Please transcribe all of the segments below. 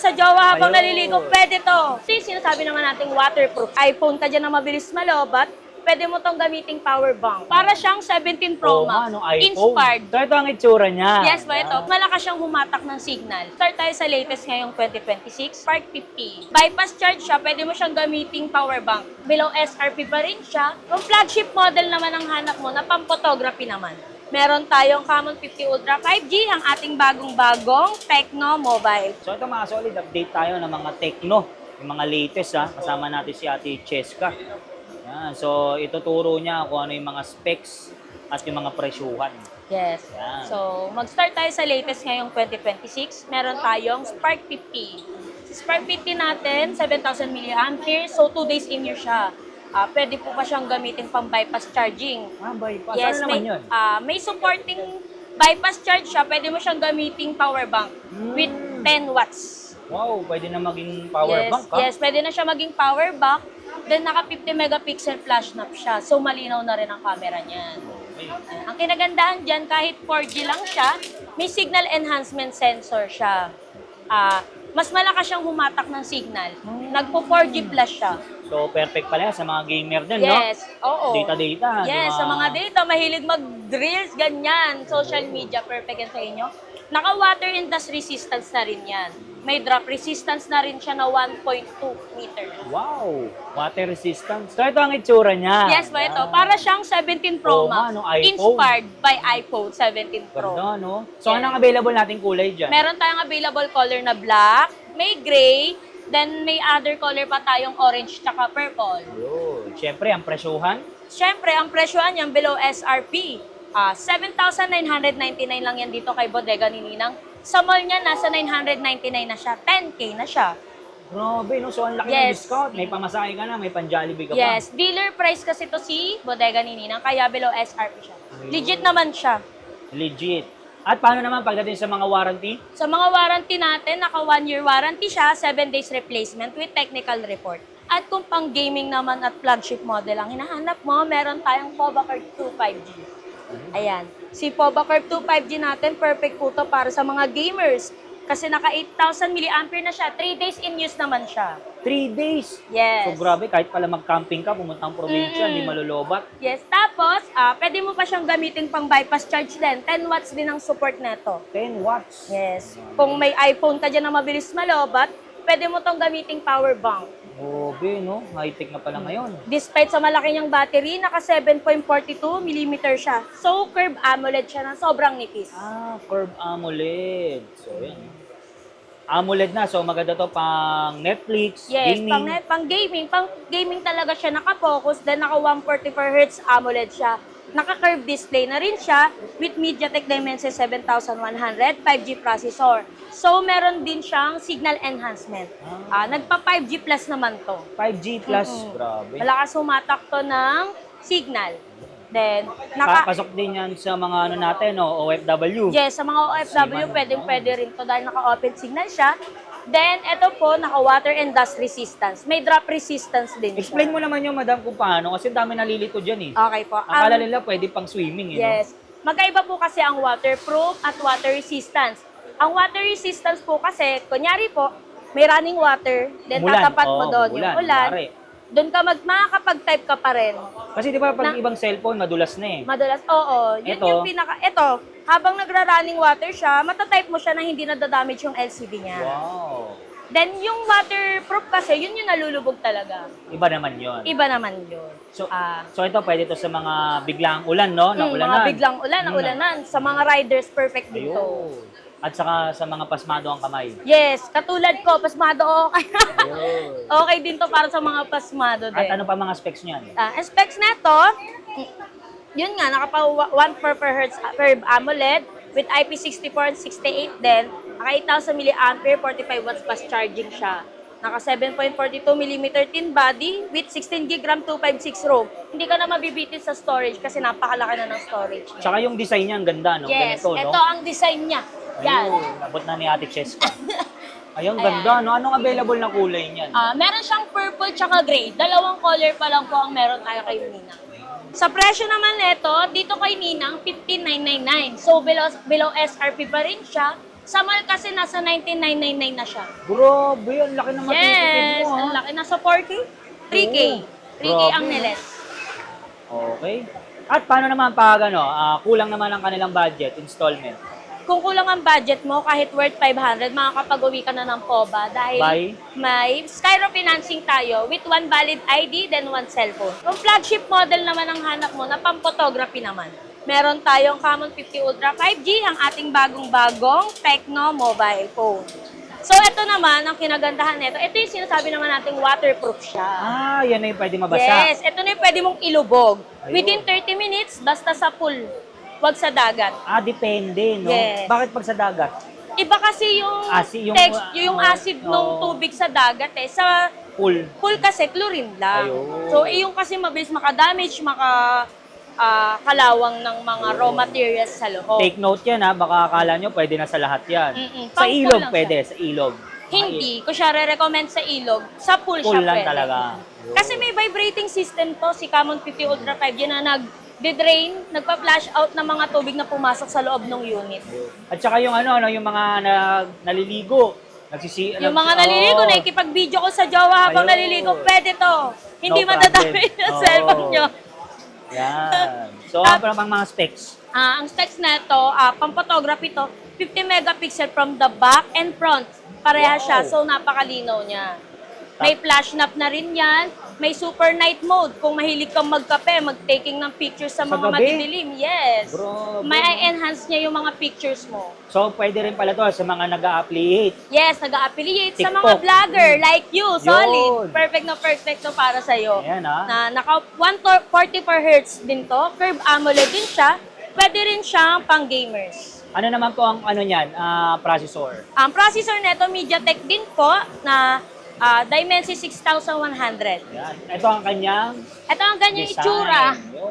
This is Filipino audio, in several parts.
sa jowa habang Ayun. naliligo, pwede to. Sinasabi naman natin waterproof. iPhone ka dyan na mabilis malobat, pwede mo tong gamiting power bank. Para siyang 17 Pro Oo nga, Max. no, iPhone. Inspired. So, ito ang itsura niya. Yes po, ito. Malakas siyang humatak ng signal. Start tayo sa latest ngayong 2026, Spark 50. Bypass charge siya, pwede mo siyang gamiting power bank. Below SRP pa rin siya. Kung flagship model naman ang hanap mo, na pang-photography naman. Meron tayong Camon 50 Ultra 5G, ang ating bagong-bagong Tecno Mobile. So ito mga solid, update tayo ng mga Tecno, yung mga latest ha. Kasama natin si Ate Cheska. Yan. So ituturo niya kung ano yung mga specs at yung mga presyuhan. Yes. Yan. So, mag-start tayo sa latest ngayong 2026. Meron tayong Spark 50. Si Spark 50 natin, 7,000 mAh. So, 2 days in use siya. Pwede po pa siyang gamitin pang bypass charging. Bypass. Yes, Ano naman yun? may supporting bypass charge siya. Pwede mo siyang gamiting power bank with 10 watts. Wow, pwede na maging power bank ha? Yes, pwede na siya maging power bank. Then, naka 50 megapixel flash snap siya. So, malinaw na rin ang camera niyan. Okay. Ang kinagandahan dyan, kahit 4G lang siya, may signal enhancement sensor siya. Mas malakas siyang humatak ng signal. Nagpo 4G plus siya. So perfect pala yan sa mga gamer din, Yes, no? oo. Data. Yes, sa mga data, mahilig mag-reels, ganyan. Social media, perfect yan sa inyo. Naka-water and dust resistance na rin yan. May drop resistance na rin siya na 1.2 meter. Wow! Water resistance. So ito ang itsura niya. Yes ba ito? Para siyang 17 Pro Oo Max. nga, no, iPhone. Inspired by iPhone 17 Pro. Ganda, no? So Yes. anong available nating kulay dyan? Meron tayong available color na black, may gray, then may other color pa tayong orange tsaka purple. Yun. Siyempre, ang presyuhan. Siyempre, ang presyohan niyan below SRP. 7,999 lang yan dito kay Bodega ni Ninang. Sa mall niya, nasa 999 na siya. 10K na siya. Grabe, no? So ang laki ng Yes. discount. May pamasahe ka na, may pan-Jollibee ka pa. Yes, dealer price kasi to si Bodega ni Ninang, kaya below SRP siya. Legit naman siya. Legit. At paano naman pagdating sa mga warranty? Sa mga warranty natin, naka 1-year warranty siya, 7 days replacement with technical report. At kung pang gaming naman at flagship model ang hinahanap mo, meron tayong Povacurve 2 5G. Ayan. Si Povacurve 2 5G natin, perfect po to para sa mga gamers. Kasi naka 8,000 mAh na siya. 3 days in use naman siya. 3 days. Yes. So grabe, kahit pala mag-camping ka, pumunta ang probinsya, hindi malulubat. Yes. Tapos, pwede mo pa siyang gamitin pang bypass charge din. 10 watts din ang support neto. 10 watts. Yes. Kung may iPhone ka dyan na mabilis malobat, pwede mo tong gamiting power bank. Grabe, no? High-tech na pala ngayon. Despite sa malaki niyang battery, naka 7.42mm siya. So, curved AMOLED siya na sobrang nipis. Curved AMOLED. So, yan. AMOLED na. So, maganda to pang Netflix, Yes, gaming. pang gaming talaga siya naka-focus, then naka 144Hz AMOLED siya. Naka-curved display na rin siya with MediaTek Dimensity 7100 5G processor. So, meron din siyang signal enhancement. Nagpa 5G plus naman to. 5G plus. Grabe. Malakas humatak to ng signal. Then, Pasok din yan sa mga ano natin, no? OFW. yes, sa mga OFW, pwede rin to dahil naka-open signal siya. Then, ito po, naka-water and dust resistance. May drop resistance din siya. Explain mo naman yung madam kung paano kasi dami nalilito dyan eh. Okay po. Akala nila pwede pang swimming eh. Yes. Magkaiba po kasi ang waterproof at water resistance. Ang water resistance po kasi, kunyari po, may running water, then Umulan. tatapat mo Oo, doon umulan, yung ulan. kunwari. Doon ka makakapag-type ka pa rin. Kasi di ba pag ibang cellphone, madulas na eh. Madalas, oo. Yun Ito? yung ito, habang nagra-running water siya, matatype mo siya na hindi nadadamage yung LCD niya. Wow. Then, yung waterproof kasi, yun yung nalulubog talaga. Iba naman yon. Iba naman yun. So ito pwede to sa mga biglang ulan, no? Na ulanan. Mga biglang ulan, ulanan. Sa mga riders, perfect dito. Ayun. At saka sa mga pasmado ang kamay. Yes, katulad ko, pasmado okay. Ayun. Okay din to para sa mga pasmado din. At ano pa mga specs niyan? Ang specs neto, yun nga, nakapa 144Hz curved AMOLED with IP64 and 68 din. Naka 8,000 mAh, 45 watts fast charging siya. Naka 7.42mm thin body with 16GB RAM 256 ROM. Hindi ka na mabibitin sa storage kasi napakalaki na ng storage niya. Tsaka yung design niya ang ganda, no? Yes, Ganito, no? ito ang design niya. Yan. Ayun, nabot na ni Ate Cheska. Ayun, ganda, no? Anong available na kulay niyan? Meron siyang purple tsaka gray. Dalawang color pa lang po ang meron tayo kay Ninang. Sa presyo naman nito, dito kay Ninang, 15,999. So, below SRP pa rin siya. Sa mall kasi nasa 19,999 na siya. Grabe, ang laki ng matitipid Yes, mo, ha? ang laki. Nasa 4K? 3K. Oo. 3K ang Grabe, niles. Okay. At paano naman pag kulang naman ang kanilang budget, installment? Kung kulang ang budget mo, kahit worth 500, makakapag-uwi ka na ng POBA dahil By? may Skyro financing tayo with one valid ID, then one cellphone. Kung flagship model naman ang hanap mo, na pang-photography naman. Meron tayong Camon 50 Ultra 5G, ang ating bagong-bagong Tecno mobile phone. So, ito naman, ang kinagandahan nito, ito yung sinasabi naman nating waterproof siya. Ah, yan na yung pwede mabasa. Yes, ito na yung pwede mong ilubog. Ayun. Within 30 minutes, basta sa pool. Huwag sa dagat. Ah, depende, no? Yes. Bakit pag sa dagat? Iba kasi yung yung acid ng tubig sa dagat eh. Sa Pool. pool kasi chlorine lang. Ayun. So, yung kasi mabilis makadamage, kalawang ng mga raw materials sa loob. Take note yan, ha? Baka akala nyo pwede na sa lahat yan. Sa Pang-pool ilog lang pwede, sa ilog. Hindi ko siya re-recommend sa ilog. Sa pool, Pool siya lang pwede. talaga. Kasi may vibrating system to, si Camon 50 Ultra 5, yun na nagde-drain, nagpa-flash out ng mga tubig na pumasok sa loob ng unit. At saka yung yung mga naliligo. Yung mga naliligo, nakikipag-video ko sa jowa habang Ayun. naliligo, pwede to. Hindi No madadami problem. yung cellphone nyo. Yan. So, ano pa pang mga specs? Ang specs na ito, pang-photography to, 50 megapixel from the back and front. Pareha Wow. siya, so napakalinaw niya. May flash snap na rin yan. May super night mode. Kung mahilig kang magkape, mag-taking ng pictures sa mga gabi? madidilim. Yes. Grabe, May no? enhance niya yung mga pictures mo. So, pwede rin pala to sa mga nag-a-affiliate. Yes, nag-affiliate sa TikTok. mga vlogger like you. Yun. Solid. Perfect to para sa'yo. Ayan, ha? Na naka 144 Hz din to. Curve AMOLED din siya. Pwede rin siyang pang gamers. Ano naman po ang processor? Ang processor nito MediaTek din po na Dimensity 6100. Yan. Ito ang kanyang Ito ang ganyang design. itsura. Yo.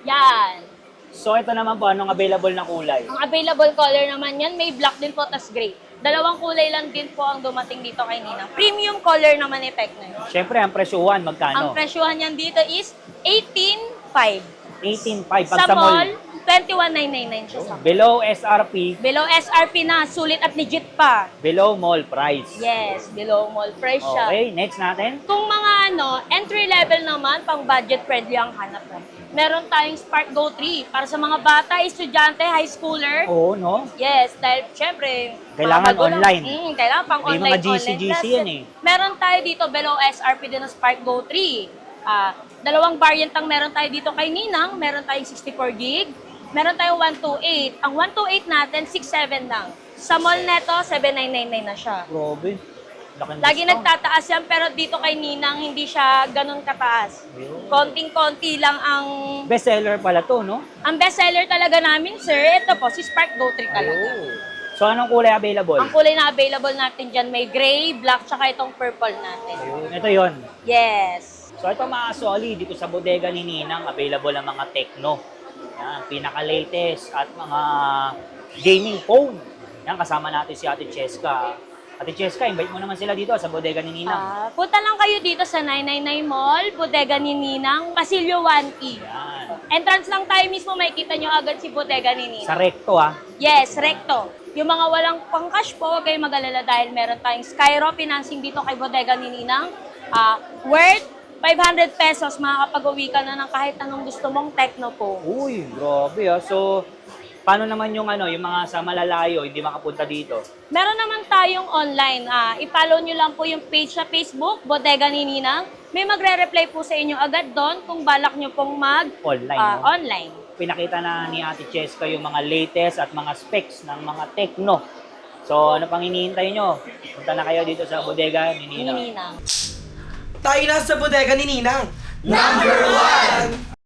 Yan. So, ito naman po, anong available na kulay? Ang available color naman yan, may black din po, tas gray. Dalawang kulay lang din po ang dumating dito kay Ninang. Premium color naman ni Tecno. Siyempre, ang presyuhan, Ang magkano? presyohan niyan dito is 18,500. 18.5 pag Sa sa mall. mall, 21,999 siya sa mall. Below SRP, Below SRP na, sulit at legit pa. below mall price. Yes, below mall price siya. Okay, next natin. Kung mga entry level naman, pang budget friendly ang hanap mo. Meron tayong Spark Go 3 para sa mga bata, estudyante, high schooler. Oo, no? Yes, dahil syempre, Kailangan mga magulang- online. Kailangan pang May online. mga GC classes. yan eh. Meron tayo dito below SRP din ng Spark Go 3. Dalawang variant ang meron tayo dito kay Ninang. Meron tayong 64 gig. Meron tayong 128. Ang 128 natin, 6.7 lang. Sa mall neto, 7,999 na siya. Grabe. Laking Lagi discount. nagtataas yan, pero dito kay Ninang, hindi siya ganun kataas. Ayun. Konting-konti lang ang... Bestseller pala to, no? Ang bestseller talaga namin, sir, ito po, si Spark Go 3 talaga. Ayun. So, anong kulay available? Ang kulay na available natin dyan, may gray, black, tsaka itong purple natin. Ayun. Ito yon. Yes. So, ito mga solid dito sa bodega ni Ninang, available ang mga Tecno. Yan, pinaka-latest at mga gaming phone. Yan, kasama natin si Ate Cheska. Ate Cheska, invite mo naman sila dito sa bodega ni Ninang. Punta lang kayo dito sa 999 Mall, bodega ni Ninang, Pasilyo 1E. Yan. Entrance lang tayo mismo, makikita nyo agad si bodega ni Sa Ninang. recto, ha? Yes, recto. Yung mga walang pang-cash po, huwag kayong mag-alala dahil meron tayong Skyro financing dito kay bodega ni Ninang. Worth 500 pesos, makakapag-uwi ka na ng kahit anong gusto mong Tecno po. Uy, grabe, ha? So, paano naman yung yung mga sa malalayo, hindi makapunta dito? Meron naman tayong online. I-follow nyo lang po yung page sa Facebook, Bodega ni Ninang. May magre-reply po sa inyo agad doon kung balak nyo pong Online, no? online. Pinakita na ni Ate Cheska yung mga latest at mga specs ng mga Tecno. So, ano pang hinihintay nyo? Punta na kayo dito sa bodega ni Ni Ninang. Ninang. Tayo na sa bodega ni Ninang. Number 1!